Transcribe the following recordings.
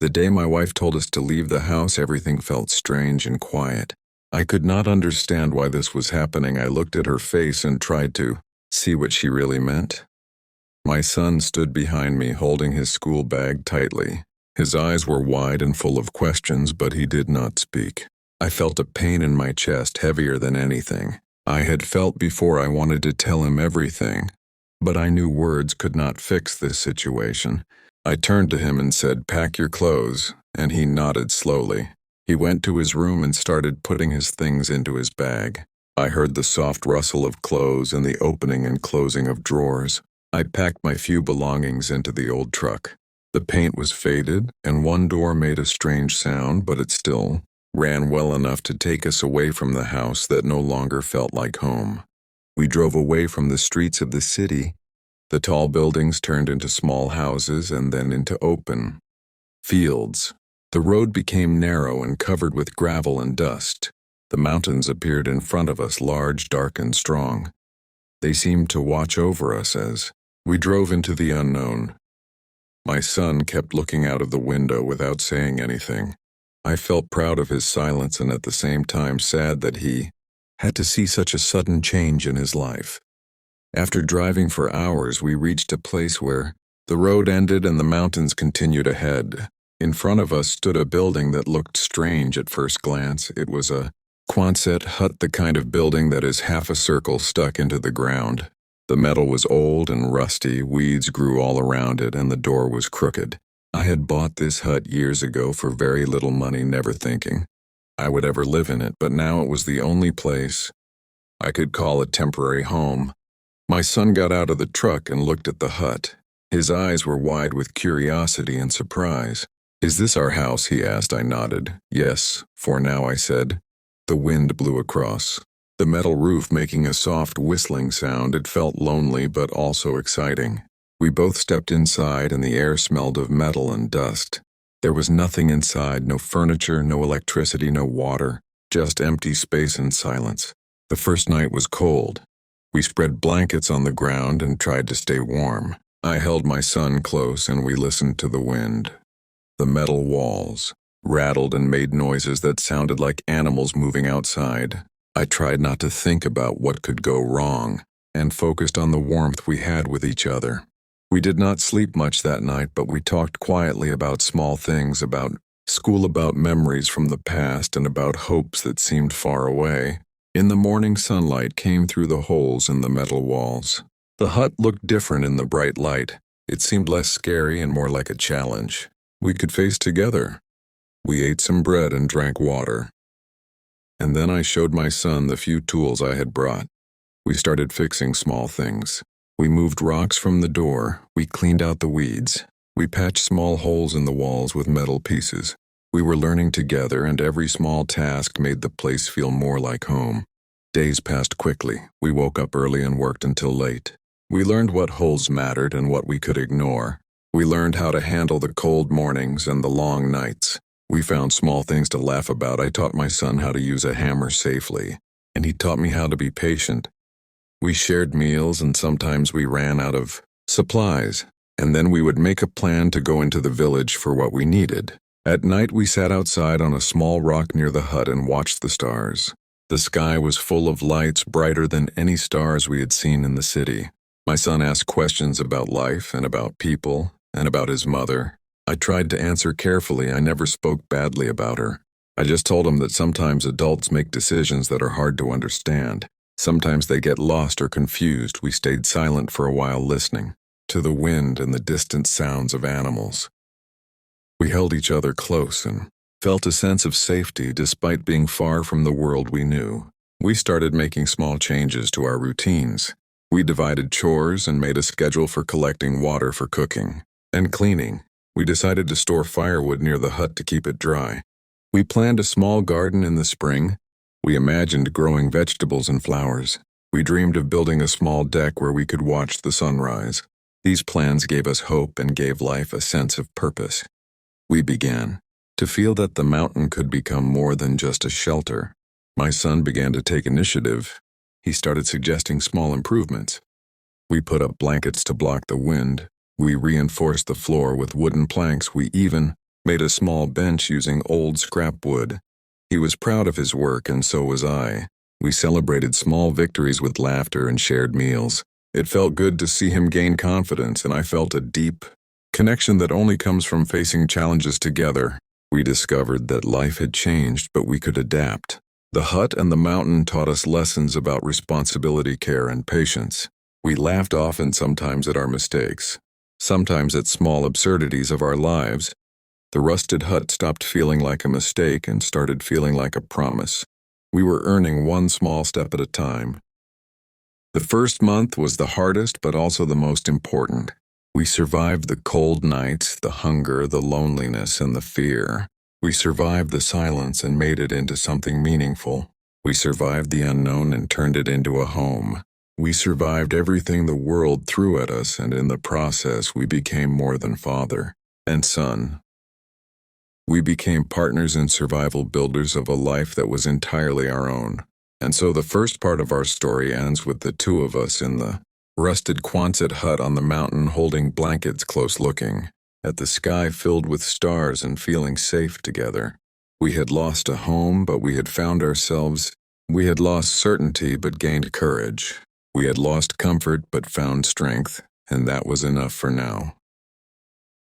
The day my wife told us to leave the house, everything felt strange and quiet. I could not understand why this was happening. I looked at her face and tried to see what she really meant. My son stood behind me, holding his school bag tightly. His eyes were wide and full of questions, but he did not speak. I felt a pain in my chest, heavier than anything I had felt before. I wanted to tell him everything, but I knew words could not fix this situation. I turned to him and said, "Pack your clothes," and he nodded slowly. He went to his room and started putting his things into his bag. I heard the soft rustle of clothes and the opening and closing of drawers. I packed my few belongings into the old truck. The paint was faded, and one door made a strange sound, but it still ran well enough to take us away from the house that no longer felt like home. We drove away from the streets of the city. The tall buildings turned into small houses and then into open fields. The road became narrow and covered with gravel and dust. The mountains appeared in front of us, large, dark, and strong. They seemed to watch over us as we drove into the unknown. My son kept looking out of the window without saying anything. I felt proud of his silence and at the same time sad that he had to see such a sudden change in his life. After driving for hours, we reached a place where the road ended and the mountains continued ahead. In front of us stood a building that looked strange at first glance. It was a Quonset hut, the kind of building that is half a circle stuck into the ground. The metal was old and rusty, weeds grew all around it, and the door was crooked. I had bought this hut years ago for very little money, never thinking I would ever live in it, but now it was the only place I could call a temporary home. My son got out of the truck and looked at the hut. His eyes were wide with curiosity and surprise. "Is this our house?" he asked. I nodded. "Yes, for now," I said. The wind blew across the metal roof, making a soft whistling sound. It felt lonely but also exciting. We both stepped inside and the air smelled of metal and dust. There was nothing inside, no furniture, no electricity, no water, just empty space and silence. The first night was cold. We spread blankets on the ground and tried to stay warm. I held my son close and we listened to the wind. The metal walls rattled and made noises that sounded like animals moving outside. I tried not to think about what could go wrong and focused on the warmth we had with each other. We did not sleep much that night, but we talked quietly about small things, about school, about memories from the past, and about hopes that seemed far away. In the morning, sunlight came through the holes in the metal walls. The hut looked different in the bright light. It seemed less scary and more like a challenge we could face together. We ate some bread and drank water. And then I showed my son the few tools I had brought. We started fixing small things. We moved rocks from the door. We cleaned out the weeds. We patched small holes in the walls with metal pieces. We were learning together, and every small task made the place feel more like home. Days passed quickly. We woke up early and worked until late. We learned what holes mattered and what we could ignore. We learned how to handle the cold mornings and the long nights. We found small things to laugh about. I taught my son how to use a hammer safely, and he taught me how to be patient. We shared meals, and sometimes we ran out of supplies, and then we would make a plan to go into the village for what we needed. At night, we sat outside on a small rock near the hut and watched the stars. The sky was full of lights, brighter than any stars we had seen in the city. My son asked questions about life and about people and about his mother. I tried to answer carefully. I never spoke badly about her. I just told him that sometimes adults make decisions that are hard to understand. Sometimes they get lost or confused. We stayed silent for a while, listening to the wind and the distant sounds of animals. We held each other close and felt a sense of safety despite being far from the world we knew. We started making small changes to our routines. We divided chores and made a schedule for collecting water for cooking and cleaning. We decided to store firewood near the hut to keep it dry. We planned a small garden in the spring. We imagined growing vegetables and flowers. We dreamed of building a small deck where we could watch the sunrise. These plans gave us hope and gave life a sense of purpose. We began to feel that the mountain could become more than just a shelter. My son began to take initiative. He started suggesting small improvements. We put up blankets to block the wind. We reinforced the floor with wooden planks. We even made a small bench using old scrap wood. He was proud of his work, and so was I. We celebrated small victories with laughter and shared meals. It felt good to see him gain confidence, and I felt a deep connection that only comes from facing challenges together. We discovered that life had changed, but we could adapt. The hut and the mountain taught us lessons about responsibility, care, and patience. We laughed often, sometimes at our mistakes, sometimes at small absurdities of our lives. The rusted hut stopped feeling like a mistake and started feeling like a promise. We were earning one small step at a time. The first month was the hardest, but also the most important. We survived the cold nights, the hunger, the loneliness, and the fear. We survived the silence and made it into something meaningful. We survived the unknown and turned it into a home. We survived everything the world threw at us, and in the process we became more than father and son. We became partners in survival, builders of a life that was entirely our own. And so the first part of our story ends with the two of us in the rusted Quonset hut on the mountain, holding blankets, close looking at the sky filled with stars and feeling safe together. We had lost a home, but we had found ourselves. We had lost certainty, but gained courage. We had lost comfort, but found strength, and that was enough for now.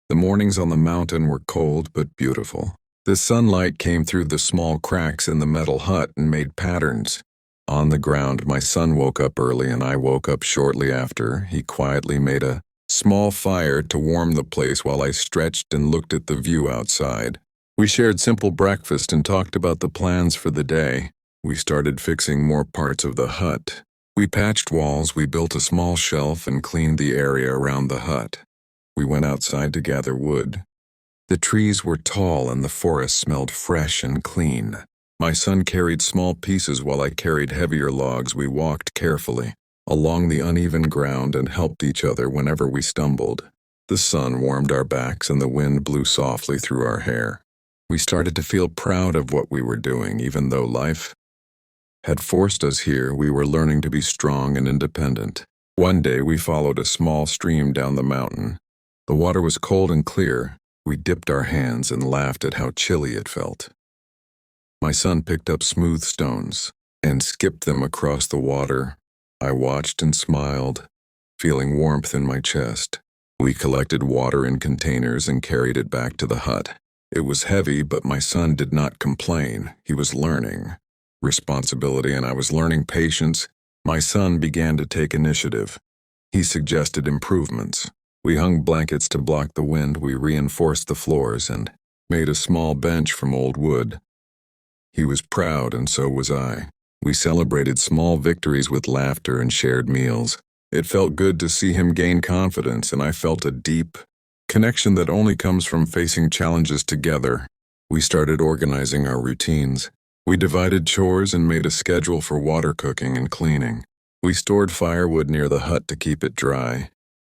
The mornings on the mountain were cold but beautiful. The sunlight came through the small cracks in the metal hut and made patterns. On the ground, my son woke up early and I woke up shortly after. He quietly made a small fire to warm the place while I stretched and looked at the view outside. We shared simple breakfast and talked about the plans for the day. We started fixing more parts of the hut. We patched walls, we built a small shelf, and cleaned the area around the hut. We went outside to gather wood. The trees were tall and the forest smelled fresh and clean. My son carried small pieces while I carried heavier logs. We walked carefully along the uneven ground and helped each other whenever we stumbled. The sun warmed our backs and the wind blew softly through our hair. We started to feel proud of what we were doing. Even though life had forced us here, we were learning to be strong and independent. One day we followed a small stream down the mountain. The water was cold and clear. We dipped our hands and laughed at how chilly it felt. My son picked up smooth stones and skipped them across the water. I watched and smiled, feeling warmth in my chest. We collected water in containers and carried it back to the hut. It was heavy, but my son did not complain. He was learning responsibility, and I was learning patience. My son began to take initiative. He suggested improvements. We hung blankets to block the wind, we reinforced the floors, and made a small bench from old wood. He was proud, and so was I. We celebrated small victories with laughter and shared meals. It felt good to see him gain confidence, and I felt a deep connection that only comes from facing challenges together. We started organizing our routines. We divided chores and made a schedule for water cooking and cleaning. We stored firewood near the hut to keep it dry.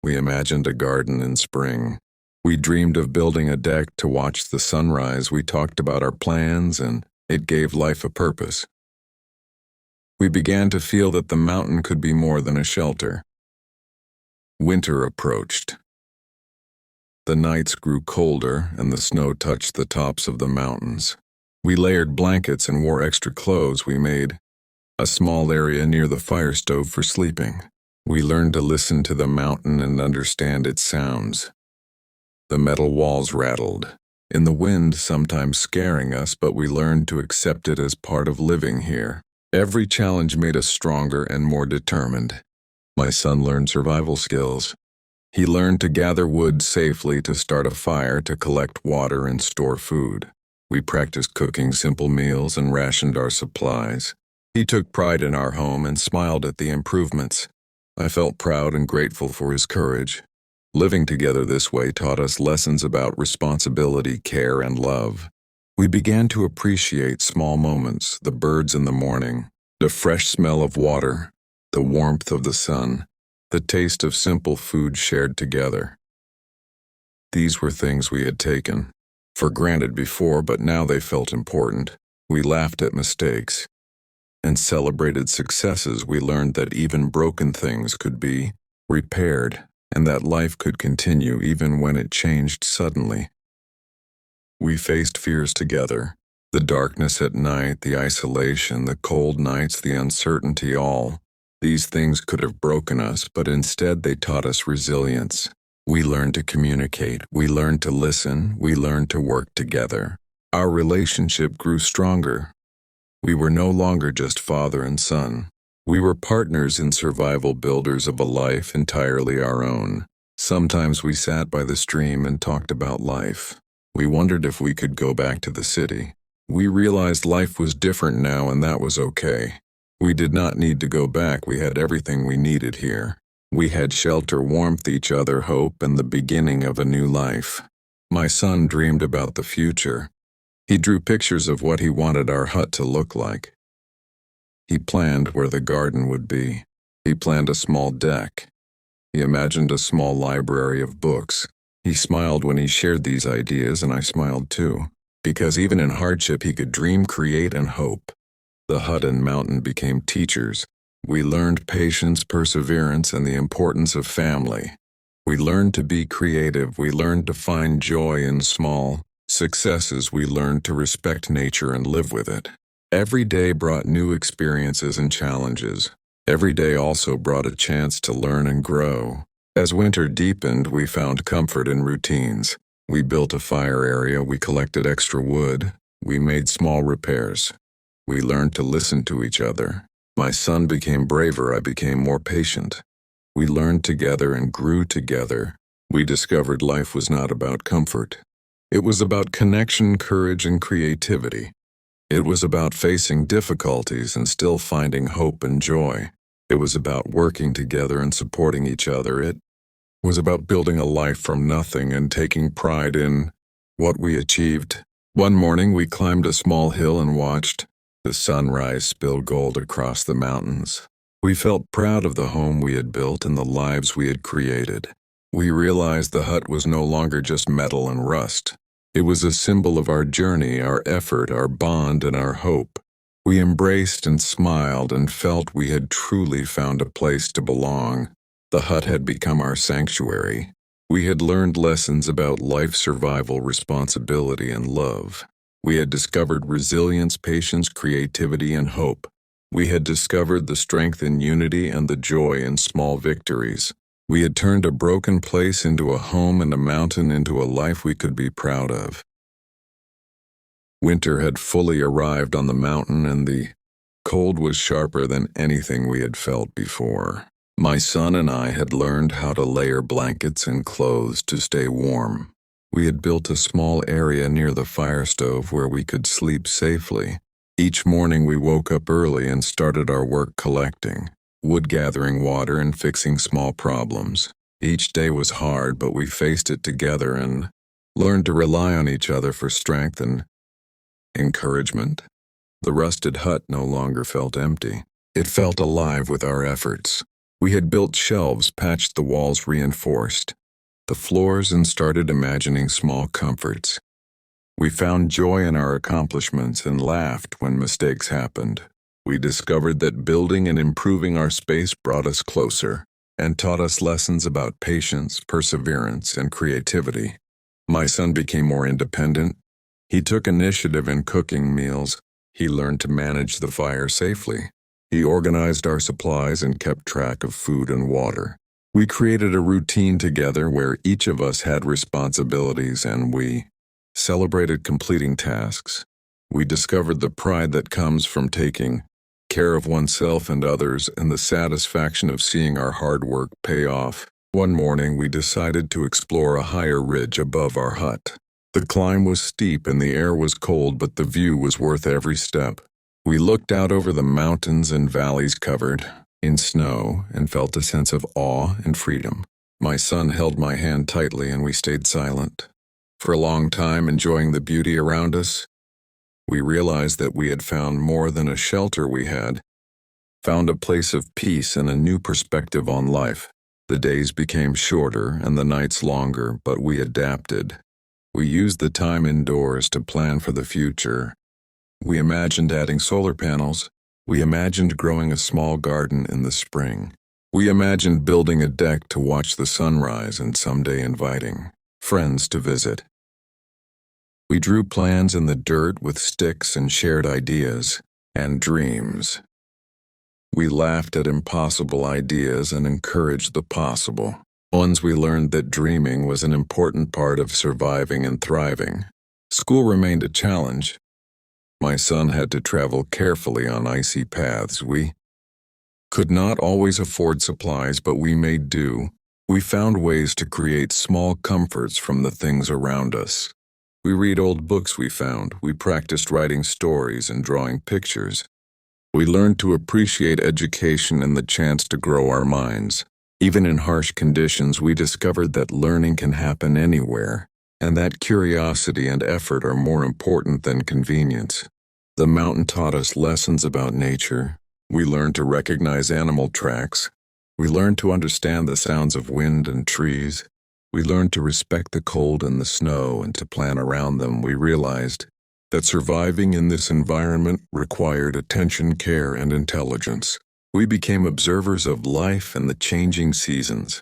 We imagined a garden in spring. We dreamed of building a deck to watch the sunrise. We talked about our plans, and it gave life a purpose. We began to feel that the mountain could be more than a shelter. Winter approached. The nights grew colder, and the snow touched the tops of the mountains. We layered blankets and wore extra clothes. We made a small area near the fire stove for sleeping. We learned to listen to the mountain and understand its sounds. The metal walls rattled in the wind, sometimes scaring us, but we learned to accept it as part of living here. Every challenge made us stronger and more determined. My son learned survival skills. He learned to gather wood safely, to start a fire, to collect water and store food. We practiced cooking simple meals and rationed our supplies. He took pride in our home and smiled at the improvements. I felt proud and grateful for his courage. Living together this way taught us lessons about responsibility, care, and love. We began to appreciate small moments: the birds in the morning, the fresh smell of water, the warmth of the sun, the taste of simple food shared together. These were things we had taken for granted before, but now they felt important. We laughed at mistakes and celebrated successes. We learned that even broken things could be repaired, and that life could continue even when it changed suddenly. We faced fears together. The darkness at night, the isolation, the cold nights, the uncertainty, all. These things could have broken us, but instead they taught us resilience. We learned to communicate, we learned to listen, we learned to work together. Our relationship grew stronger. We were no longer just father and son. We were partners in survival, builders of a life entirely our own. Sometimes we sat by the stream and talked about life. We wondered if we could go back to the city. We realized life was different now, and that was okay. We did not need to go back. We had everything we needed here. We had shelter, warmth, each other, hope, and the beginning of a new life. My son dreamed about the future. He drew pictures of what he wanted our hut to look like. He planned where the garden would be. He planned a small deck. He imagined a small library of books. He smiled when he shared these ideas, and I smiled too, because even in hardship he could dream, create, and hope. The hut and mountain became teachers. We learned patience, perseverance, and the importance of family. We learned to be creative. We learned to find joy in small successes. We learned to respect nature and live with it. Every day brought new experiences and challenges. Every day also brought a chance to learn and grow. As winter deepened, we found comfort in routines. We built a fire area. We collected extra wood. We made small repairs. We learned to listen to each other. My son became braver. I became more patient. We learned together and grew together. We discovered life was not about comfort. It was about connection, courage, and creativity. It was about facing difficulties and still finding hope and joy. It was about working together and supporting each other. It was about building a life from nothing and taking pride in what we achieved. One morning we climbed a small hill and watched the sunrise spill gold across the mountains. We felt proud of the home we had built and the lives we had created. We realized the hut was no longer just metal and rust. It was a symbol of our journey, our effort, our bond, and our hope. We embraced and smiled and felt we had truly found a place to belong. The hut had become our sanctuary. We had learned lessons about life, survival, responsibility, and love. We had discovered resilience, patience, creativity, and hope. We had discovered the strength in unity and the joy in small victories. We had turned a broken place into a home and a mountain into a life we could be proud of. Winter had fully arrived on the mountain, and the cold was sharper than anything we had felt before. My son and I had learned how to layer blankets and clothes to stay warm. We had built a small area near the fire stove where we could sleep safely. Each morning we woke up early and started our work collecting wood, gathering water, and fixing small problems. Each day was hard, but we faced it together and learned to rely on each other for strength and encouragement. The rusted hut no longer felt empty. It felt alive with our efforts. We had built shelves, patched the walls, reinforced the floors, and started imagining small comforts. We found joy in our accomplishments and laughed when mistakes happened. We discovered that building and improving our space brought us closer and taught us lessons about patience, perseverance, and creativity. My son became more independent. He took initiative in cooking meals. He learned to manage the fire safely. He organized our supplies and kept track of food and water. We created a routine together where each of us had responsibilities, and we celebrated completing tasks. We discovered the pride that comes from taking care of oneself and others, and the satisfaction of seeing our hard work pay off. One morning we decided to explore a higher ridge above our hut. The climb was steep and the air was cold, but the view was worth every step. We looked out over the mountains and valleys covered in snow and felt a sense of awe and freedom. My son held my hand tightly and we stayed silent. For a long time, enjoying the beauty around us, we realized that we had found more than a shelter. We had found a place of peace and a new perspective on life. The days became shorter and the nights longer, but we adapted. We used the time indoors to plan for the future. We imagined adding solar panels. We imagined growing a small garden in the spring. We imagined building a deck to watch the sunrise and someday inviting friends to visit. We drew plans in the dirt with sticks and shared ideas and dreams. We laughed at impossible ideas and encouraged the possible. Once we learned that dreaming was an important part of surviving and thriving. School remained a challenge. My son had to travel carefully on icy paths. We could not always afford supplies, but we made do. We found ways to create small comforts from the things around us. We read old books we found. We practiced writing stories and drawing pictures. We learned to appreciate education and the chance to grow our minds. Even in harsh conditions, we discovered that learning can happen anywhere, and that curiosity and effort are more important than convenience. The mountain taught us lessons about nature. We learned to recognize animal tracks. We learned to understand the sounds of wind and trees. We learned to respect the cold and the snow and to plan around them. We realized that surviving in this environment required attention, care, and intelligence. We became observers of life and the changing seasons.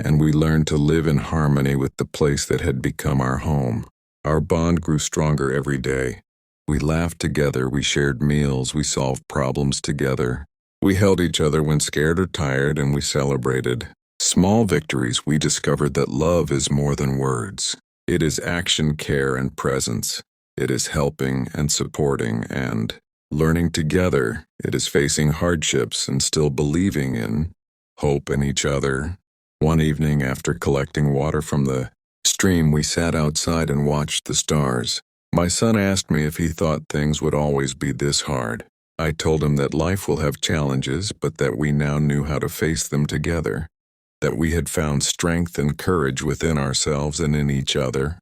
And we learned to live in harmony with the place that had become our home. Our bond grew stronger every day. We laughed together, we shared meals, we solved problems together. We held each other when scared or tired, and we celebrated small victories. We discovered that love is more than words. It is action, care, and presence. It is helping and supporting and learning together. It is facing hardships and still believing in hope in each other. One evening, after collecting water from the stream, we sat outside and watched the stars. My son asked me if he thought things would always be this hard. I told him that life will have challenges, but that we now knew how to face them together. That we had found strength and courage within ourselves and in each other.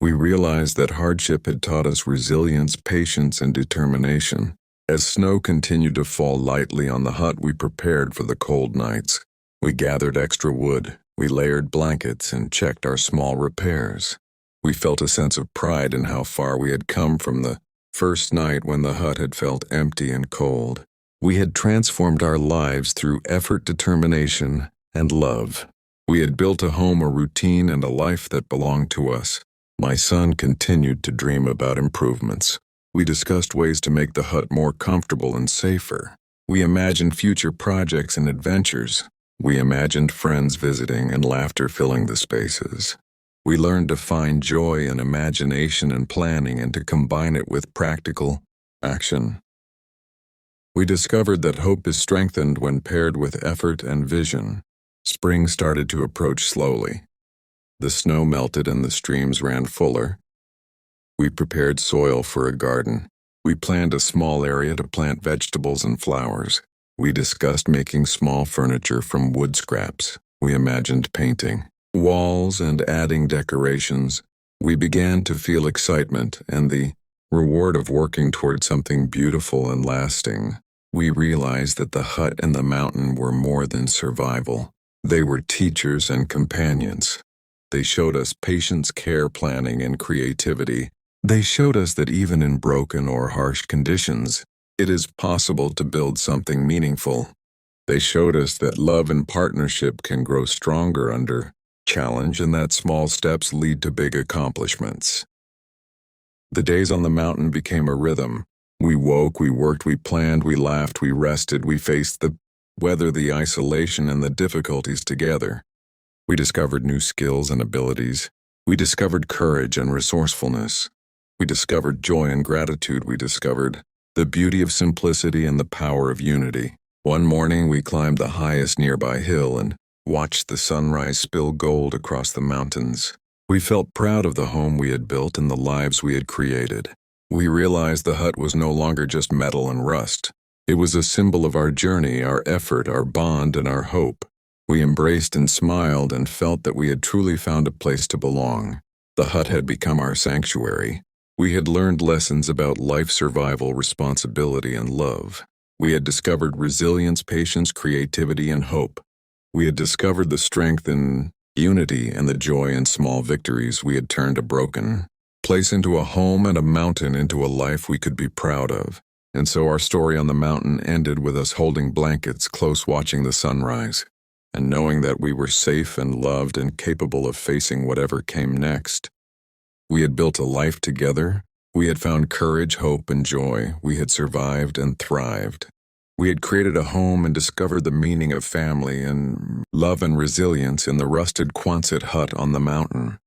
We realized that hardship had taught us resilience, patience, and determination. As snow continued to fall lightly on the hut, we prepared for the cold nights. We gathered extra wood, we layered blankets, and checked our small repairs. We felt a sense of pride in how far we had come from the first night when the hut had felt empty and cold. We had transformed our lives through effort, determination, and love. We had built a home, a routine, and a life that belonged to us. My son continued to dream about improvements. We discussed ways to make the hut more comfortable and safer. We imagined future projects and adventures. We imagined friends visiting and laughter filling the spaces. We learned to find joy in imagination and planning and to combine it with practical action. We discovered that hope is strengthened when paired with effort and vision. Spring started to approach slowly. The snow melted and the streams ran fuller. We prepared soil for a garden. We planned a small area to plant vegetables and flowers. We discussed making small furniture from wood scraps. We imagined painting walls and adding decorations. We began to feel excitement and the reward of working toward something beautiful and lasting. We realized that the hut and the mountain were more than survival. They were teachers and companions. They showed us patience, care, planning, and creativity. They showed us that even in broken or harsh conditions, it is possible to build something meaningful. They showed us that love and partnership can grow stronger under challenge and that small steps lead to big accomplishments. The days on the mountain became a rhythm. We woke, we worked, we planned, we laughed, we rested, we faced the weather, the isolation, and the difficulties together. We discovered new skills and abilities. We discovered courage and resourcefulness. We discovered joy and gratitude. We discovered the beauty of simplicity and the power of unity. One morning we climbed the highest nearby hill and watched the sunrise spill gold across the mountains. We felt proud of the home we had built and the lives we had created. We realized the hut was no longer just metal and rust. It was a symbol of our journey, our effort, our bond, and our hope. We embraced and smiled and felt that we had truly found a place to belong. The hut had become our sanctuary. We had learned lessons about life, survival, responsibility, and love. We had discovered resilience, patience, creativity, and hope. We had discovered the strength in unity and the joy in small victories. We had turned a broken place into a home and a mountain into a life we could be proud of. And so our story on the mountain ended with us holding blankets close, watching the sunrise, and knowing that we were safe and loved and capable of facing whatever came next. We had built a life together. We had found courage, hope, and joy. We had survived and thrived. We had created a home and discovered the meaning of family and love and resilience in the rusted Quonset hut on the mountain.